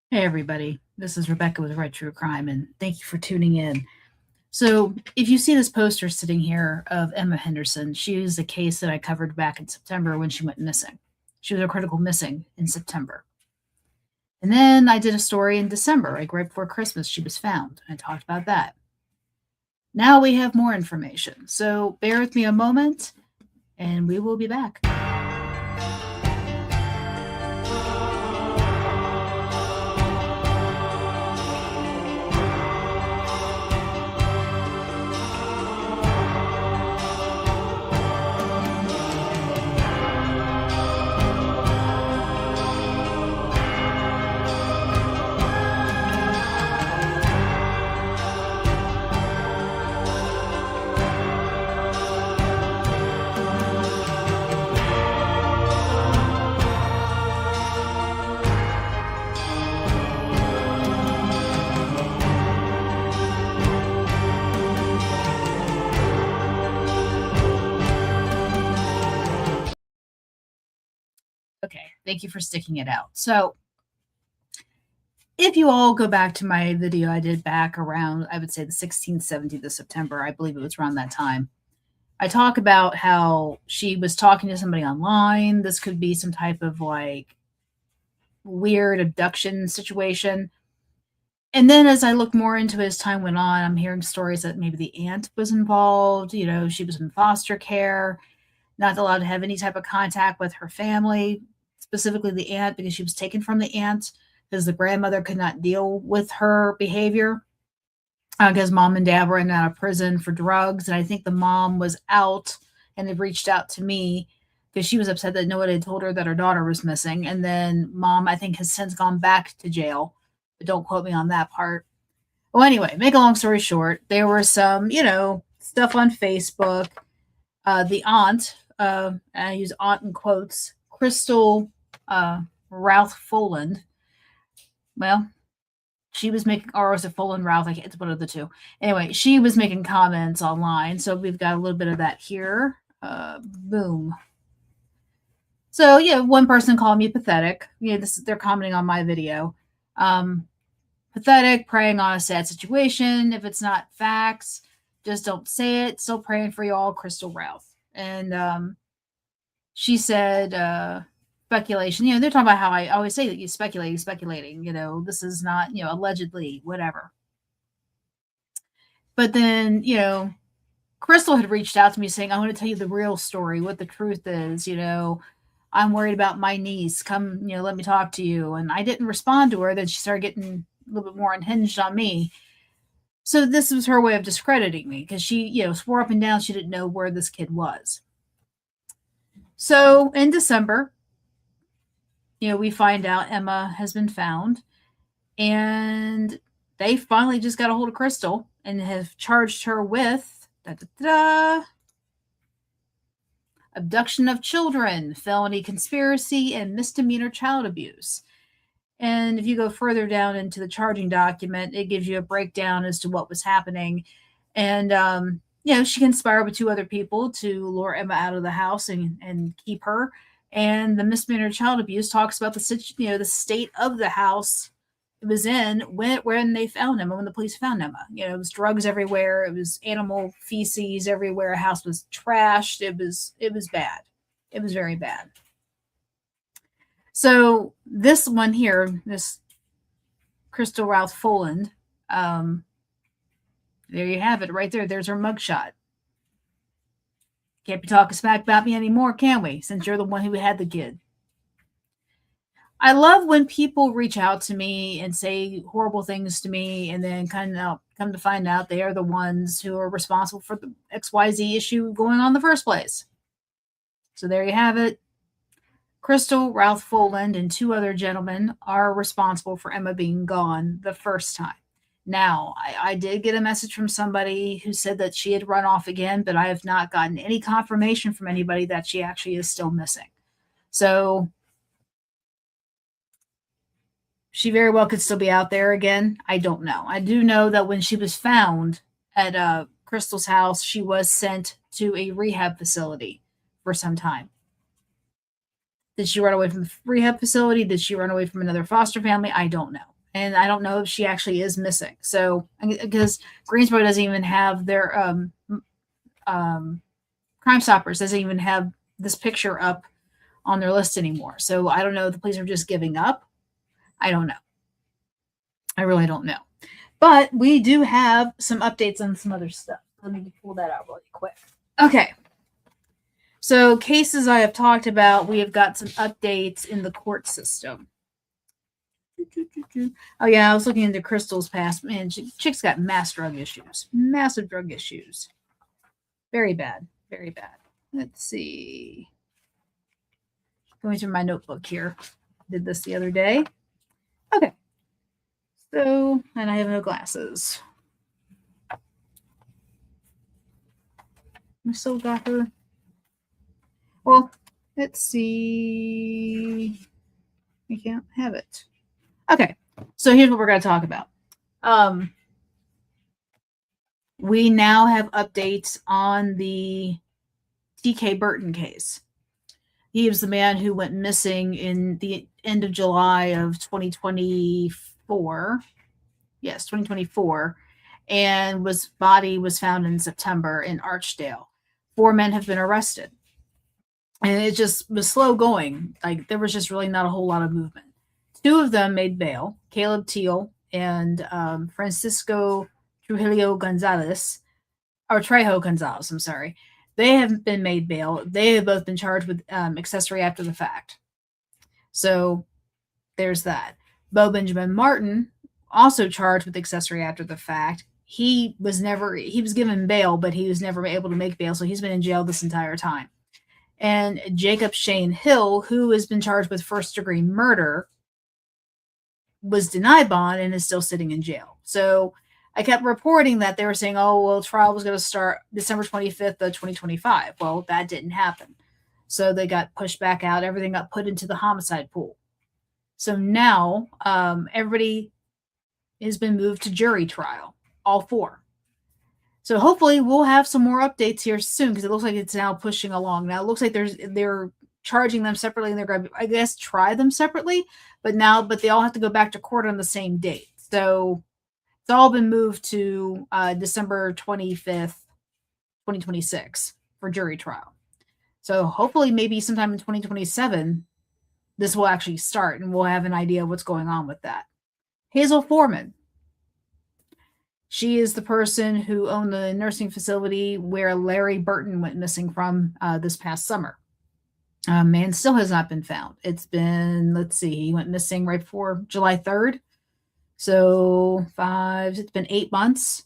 Hey, everybody. This is Rebecca with Red True Crime, and thank you for tuning in. So, if you see this poster sitting here of Emma Henderson, she is a case that I covered back in September when she went missing. She was a critical missing in September. And then I did a story in December, like right before Christmas, she was found. I talked about that. Now we have more information. So, bear with me a moment, and we will be back. Okay, thank you for sticking it out. So, if you all go back to my video I did back around, I would say the 16th, 17th of September, I believe it was around that time, I talk about how she was talking to somebody online. This could be some type of like weird abduction situation. And then as I look more into it as time went on, I'm hearing stories that maybe the aunt was involved. She was in foster care, not allowed to have any type of contact with her family, specifically the aunt, because she was taken from the aunt because the grandmother could not deal with her behavior because mom and dad were in and out of prison for drugs. And I think the mom was out and had reached out to me because she was upset that nobody had told her that her daughter was missing. And then mom, I think, has since gone back to jail. But don't quote me on that part. Well, anyway, make a long story short, there was some, stuff on Facebook. The aunt, I use aunt in quotes, Crystal Routh Foland. Well, she was making, or was it Foland Routh? It's one of the two. Anyway, she was making comments online. So we've got a little bit of that here. Boom. So yeah, one person called me pathetic. They're commenting on my video. Pathetic, preying on a sad situation. If it's not facts, just don't say it. Still praying for y'all, Crystal Routh. And she said, speculation. They're talking about how I always say that you're speculating. This is not, allegedly, whatever. But then, Crystal had reached out to me saying, I want to tell you the real story, what the truth is. I'm worried about my niece. Come, let me talk to you. And I didn't respond to her. Then she started getting a little bit more unhinged on me. So this was her way of discrediting me because she, swore up and down she didn't know where this kid was. So in December, we find out Emma has been found, and they finally just got a hold of Crystal and have charged her with abduction of children, felony conspiracy, and misdemeanor child abuse. And if you go further down into the charging document, it gives you a breakdown as to what was happening. And, she conspired with two other people to lure Emma out of the house and keep her. And the misdemeanor child abuse talks about the state of the house it was in when they found Emma, when the police found Emma. It was drugs everywhere. It was animal feces everywhere. A house was trashed. It was bad. It was very bad. So this one here, this Crystal Routh Foland, there you have it right there. There's her mugshot. Can't be talking smack about me anymore, can we? Since you're the one who had the kid. I love when people reach out to me and say horrible things to me and then kind of come to find out they are the ones who are responsible for the XYZ issue going on in the first place. So there you have it. Crystal Routh Foland and two other gentlemen are responsible for Emma being gone the first time. Now, I did get a message from somebody who said that she had run off again, but I have not gotten any confirmation from anybody that she actually is still missing. So she very well could still be out there again. I don't know. I do know that when she was found at Crystal's house, she was sent to a rehab facility for some time. Did she run away from the rehab facility? Did she run away from another foster family? I don't know. and I don't know if she actually is missing. So, because Greensboro doesn't even have their Crime Stoppers doesn't even have this picture up on their list anymore. So I don't know if the police are just giving up. I don't know. I really don't know. But we do have some updates on some other stuff. Let me pull that out really quick. Okay. So cases I have talked about, we have got some updates in the court system. Oh yeah, I was looking into Crystal's past. Man, chick's got massive drug issues. Very bad, very bad. Let's see. Going through my notebook here. Did this the other day. Okay. So, and I have no glasses. I still got her. Well, let's see. We can't have it. Okay. So here's what we're going to talk about. We now have updates on the T.K. Burton case. He was the man who went missing in the end of July of 2024. Yes, 2024. And body was found in September in Archdale. 4 men have been arrested. And it just was slow going. Like, there was just really not a whole lot of movement. 2 of them made bail, Caleb Teal and Francisco Trejo Gonzalez, I'm sorry. They have been made bail. They have both been charged with accessory after the fact. So there's that. Bo Benjamin Martin, also charged with accessory after the fact. He was given bail, but he was never able to make bail, so he's been in jail this entire time. And Jacob Shane Hill, who has been charged with first-degree murder, was denied bond and is still sitting in jail. So I kept reporting that they were saying, oh, well, trial was going to start December 25th of 2025. Well, that didn't happen. So they got pushed back out. Everything got put into the homicide pool. So now everybody has been moved to jury trial, all 4. So hopefully we'll have some more updates here soon, because it looks like it's now pushing along. Now it looks like they're charging them separately, and they're going to, I guess, try them separately, but they all have to go back to court on the same date. So it's all been moved to December 25th, 2026 for jury trial. So hopefully maybe sometime in 2027, this will actually start and we'll have an idea of what's going on with that. Hazel Foreman. She is the person who owned the nursing facility where Larry Burton went missing from this past summer. Man still has not been found. It's been, let's see, he went missing right before July 3rd. So it's been 8 months.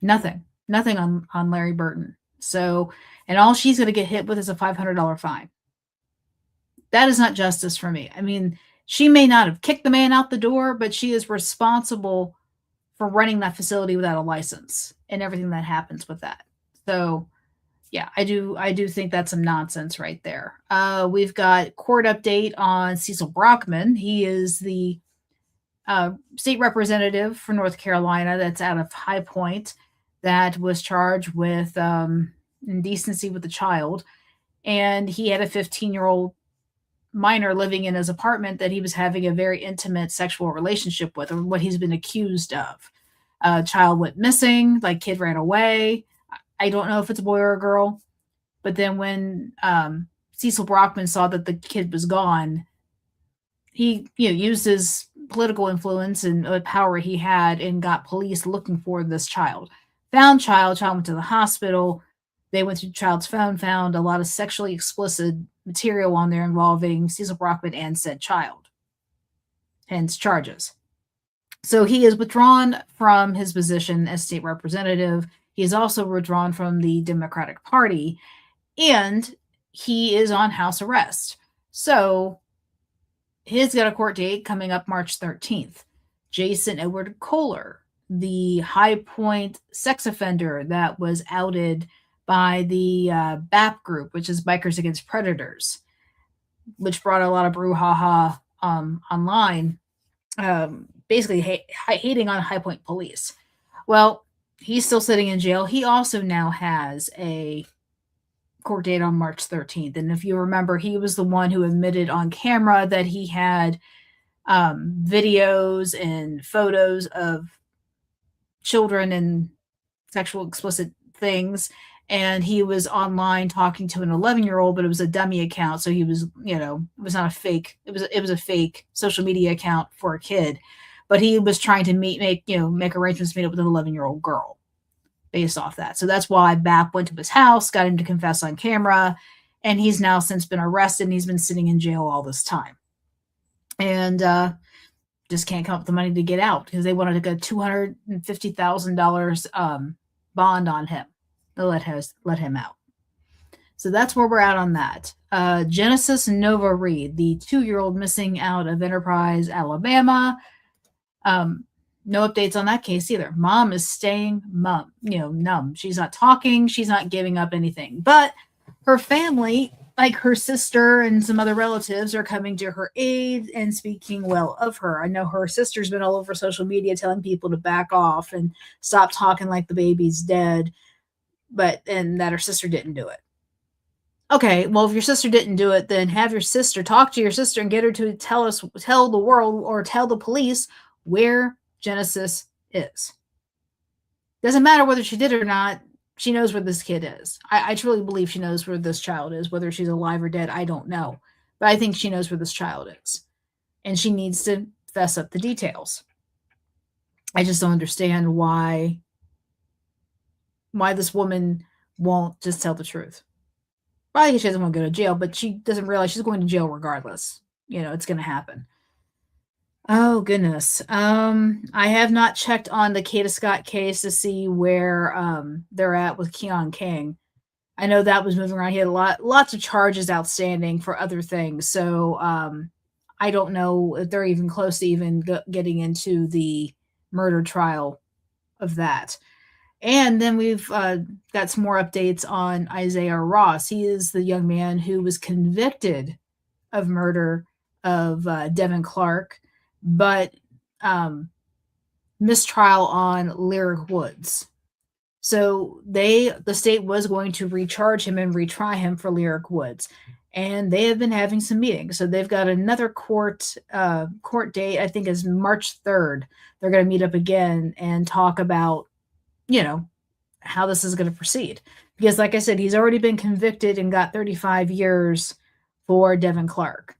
Nothing on Larry Burton. So, and all she's going to get hit with is a $500 fine. That is not justice for me. I mean, she may not have kicked the man out the door, but she is responsible for running that facility without a license and everything that happens with that. So, yeah, I do think that's some nonsense right there. We've got court update on Cecil Brockman. He is the state representative for North Carolina that's out of High Point that was charged with indecency with a child. And he had a 15-year-old minor living in his apartment that he was having a very intimate sexual relationship with, or what he's been accused of. Child went missing, kid ran away. I don't know if it's a boy or a girl. But then when Cecil Brockman saw that the kid was gone, he used his political influence and the power he had and got police looking for this child. Found child went to the hospital. They went through the child's phone, found a lot of sexually explicit material on there involving Cecil Brockman and said child. Hence charges. So he is withdrawn from his position as state representative. He is also withdrawn from the Democratic Party, and he is on house arrest. So he's got a court date coming up March 13th. Jason Edward Kohler, the High Point sex offender that was outed by the BAP group, which is Bikers Against Predators, which brought a lot of brouhaha online, basically hating on High Point police. Well, he's still sitting in jail. He also now has a court date on March 13th. And if you remember, he was the one who admitted on camera that he had videos and photos of children and sexual explicit things. And he was online talking to an 11-year-old, but it was a dummy account. So he was, it was not a fake. It was a fake social media account for a kid, but he was trying to make arrangements to meet up with an 11-year-old girl based off that. So that's why BAP went to his house, got him to confess on camera, and he's now since been arrested and he's been sitting in jail all this time. And just can't come up with the money to get out because they wanted to get $250,000 bond on him to let him out. So that's where we're at on that. Genesis Nova Reed, the 2-year-old missing out of Enterprise, Alabama. No updates on that case either. Mom is staying numb. She's not talking. She's not giving up anything. But her family, like her sister and some other relatives, are coming to her aid and speaking well of her. I know her sister's been all over social media telling people to back off and stop talking like the baby's dead, and that her sister didn't do it. Okay, well, if your sister didn't do it, then have your sister talk to your sister and get her to tell the world or tell the police where Genesis is. Doesn't matter whether she did it or not. She knows where this kid is. I truly believe she knows where this child is. Whether she's alive or dead, I don't know. But I think she knows where this child is. And she needs to fess up the details. I just don't understand why this woman won't just tell the truth. Probably she doesn't want to go to jail, but she doesn't realize she's going to jail regardless. It's going to happen. Oh, goodness. I have not checked on the Kata Scott case to see where they're at with Keon King. I know that was moving around. He had lots of charges outstanding for other things. So I don't know if they're even close to even getting into the murder trial of that. And then we've got some more updates on Isaiah Ross. He is the young man who was convicted of murder of Devin Clark, but mistrial on Lyric Woods. So the state was going to recharge him and retry him for Lyric Woods. And they have been having some meetings. So they've got another court date, I think is March 3rd. They're going to meet up again and talk about how this is going to proceed. Because like I said, he's already been convicted and got 35 years for Devin Clark.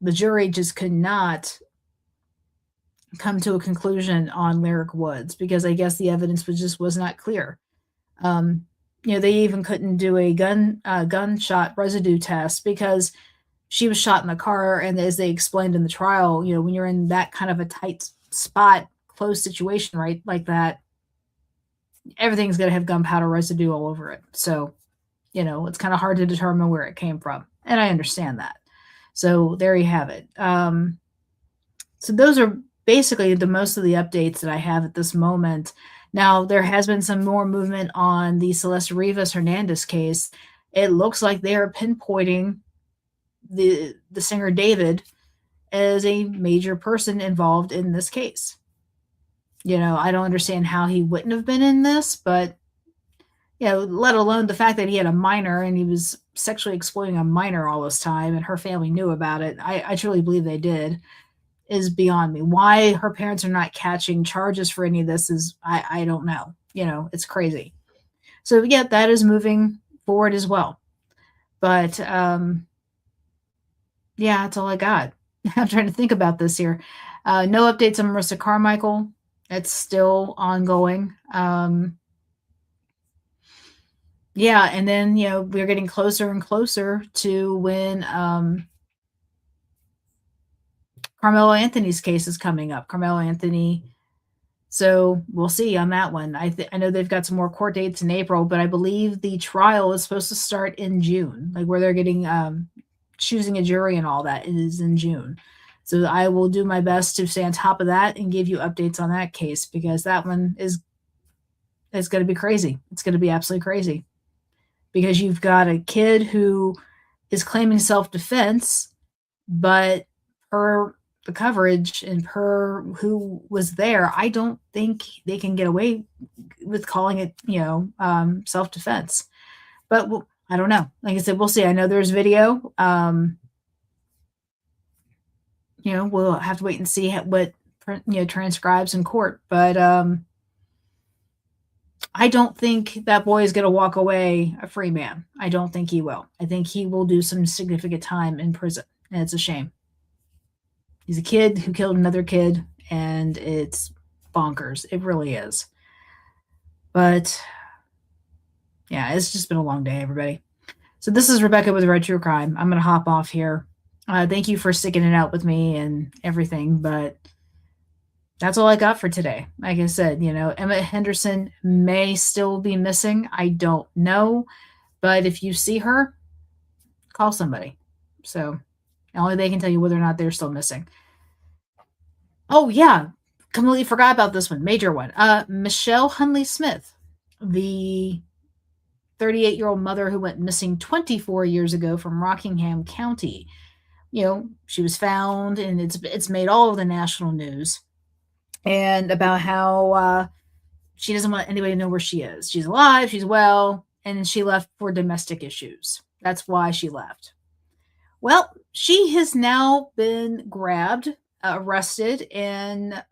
The jury just could not come to a conclusion on Lyric Woods because I guess the evidence was not clear. They even couldn't do a gunshot residue test because she was shot in the car. And as they explained in the trial, when you're in that kind of a tight spot, closed situation, right, like that, everything's going to have gunpowder residue all over it. So, it's kind of hard to determine where it came from. And I understand that. So there you have it. So those are basically most of the updates that I have at this moment. Now, there has been some more movement on the Celeste Rivas Hernandez case. It looks like they are pinpointing the singer David as a major person involved in this case. I don't understand how he wouldn't have been in this, but, let alone the fact that he had a minor and he was sexually exploiting a minor all this time and her family knew about it. I truly believe they did, is beyond me. Why her parents are not catching charges for any of this is, I don't know. It's crazy. So, yeah, that is moving forward as well. But, yeah, that's all I got. I'm trying to think about this here. No updates on Marissa Carmichael. It's still ongoing. Yeah, and then, we're getting closer and closer to when Carmelo Anthony's case is coming up. Carmelo Anthony. So we'll see on that one. I know they've got some more court dates in April, but I believe the trial is supposed to start in June, like where they're getting choosing a jury and all that is in June. So I will do my best to stay on top of that and give you updates on that case because that one is going to be crazy. It's going to be absolutely crazy because you've got a kid who is claiming self-defense, but per the coverage and per who was there, I don't think they can get away with calling it, self-defense. But I don't know. Like I said, we'll see. I know there's video. we'll have to wait and see what transcribes in court. But I don't think that boy is going to walk away a free man. I don't think he will. I think he will do some significant time in prison, and it's a shame. He's a kid who killed another kid, and it's bonkers. It really is. But yeah, it's just been a long day, everybody. So this is Rebecca with Red True Crime. I'm going to hop off here. Thank you for sticking it out with me and everything, but that's all I got for today. Like I said, Emma Henderson may still be missing. I don't know. But if you see her, call somebody. So only they can tell you whether or not they're still missing. Oh, yeah. Completely forgot about this one. Major one. Michelle Hunley Smith, the 38-year-old mother who went missing 24 years ago from Rockingham County. She was found, and it's made all of the national news, and about how she doesn't want anybody to know where she is. She's alive, she's well, and she left for domestic issues. That's why she left. Well, she has now been grabbed, arrested, and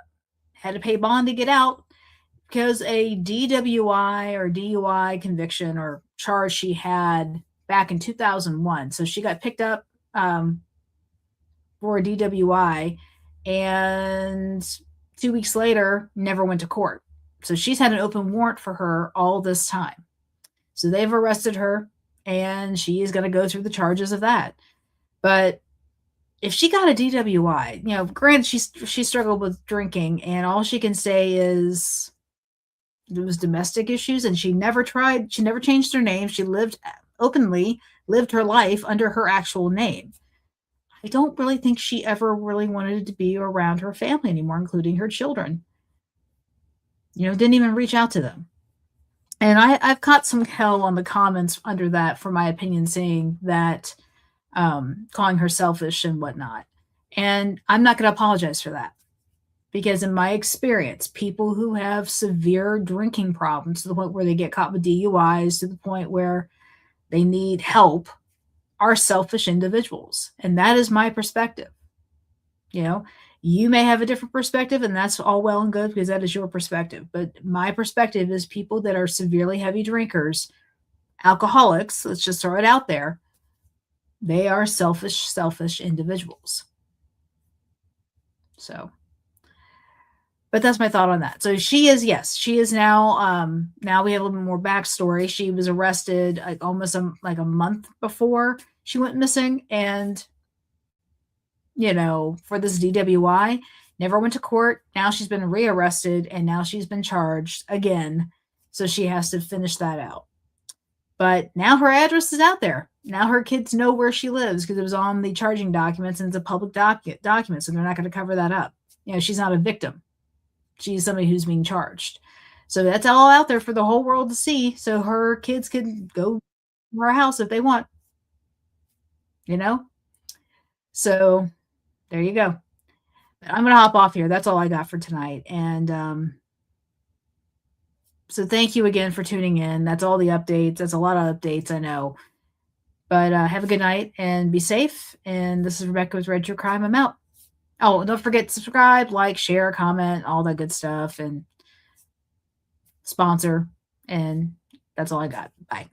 had to pay bond to get out because a DWI or DUI conviction or charge she had back in 2001. So she got picked up for a DWI, and 2 weeks later, never went to court. So she's had an open warrant for her all this time. So they've arrested her, and she is going to go through the charges of that. But if she got a DWI, granted she struggled with drinking, and all she can say is it was domestic issues, and she never changed her name. She lived her life under her actual name. I don't really think she ever really wanted to be around her family anymore, including her children. Didn't even reach out to them. And I've caught some hell on the comments under that for my opinion, saying that, calling her selfish and whatnot. And I'm not going to apologize for that. Because in my experience, people who have severe drinking problems to the point where they get caught with DUIs, to the point where they need help, are selfish individuals. And that is my perspective. You may have a different perspective, and that's all well and good because that is your perspective. But my perspective is people that are severely heavy drinkers, alcoholics, let's just throw it out there, they are selfish individuals. So, but that's my thought on that. So she is now, now we have a little bit more backstory. She was arrested almost a month before she went missing. And, for this DWI, never went to court. Now she's been rearrested, and now she's been charged again. So she has to finish that out. But now her address is out there. Now her kids know where she lives because it was on the charging documents, and it's a public document. So they're not going to cover that up. She's not a victim. She's somebody who's being charged. So that's all out there for the whole world to see. So her kids can go to her house if they want. So there you go. But I'm going to hop off here. That's all I got for tonight. And so thank you again for tuning in. That's all the updates. That's a lot of updates, I know. But have a good night and be safe. And this is Rebecca with Red True Crime. I'm out. Oh, don't forget to subscribe, like, share, comment, all that good stuff, and sponsor. And that's all I got. Bye.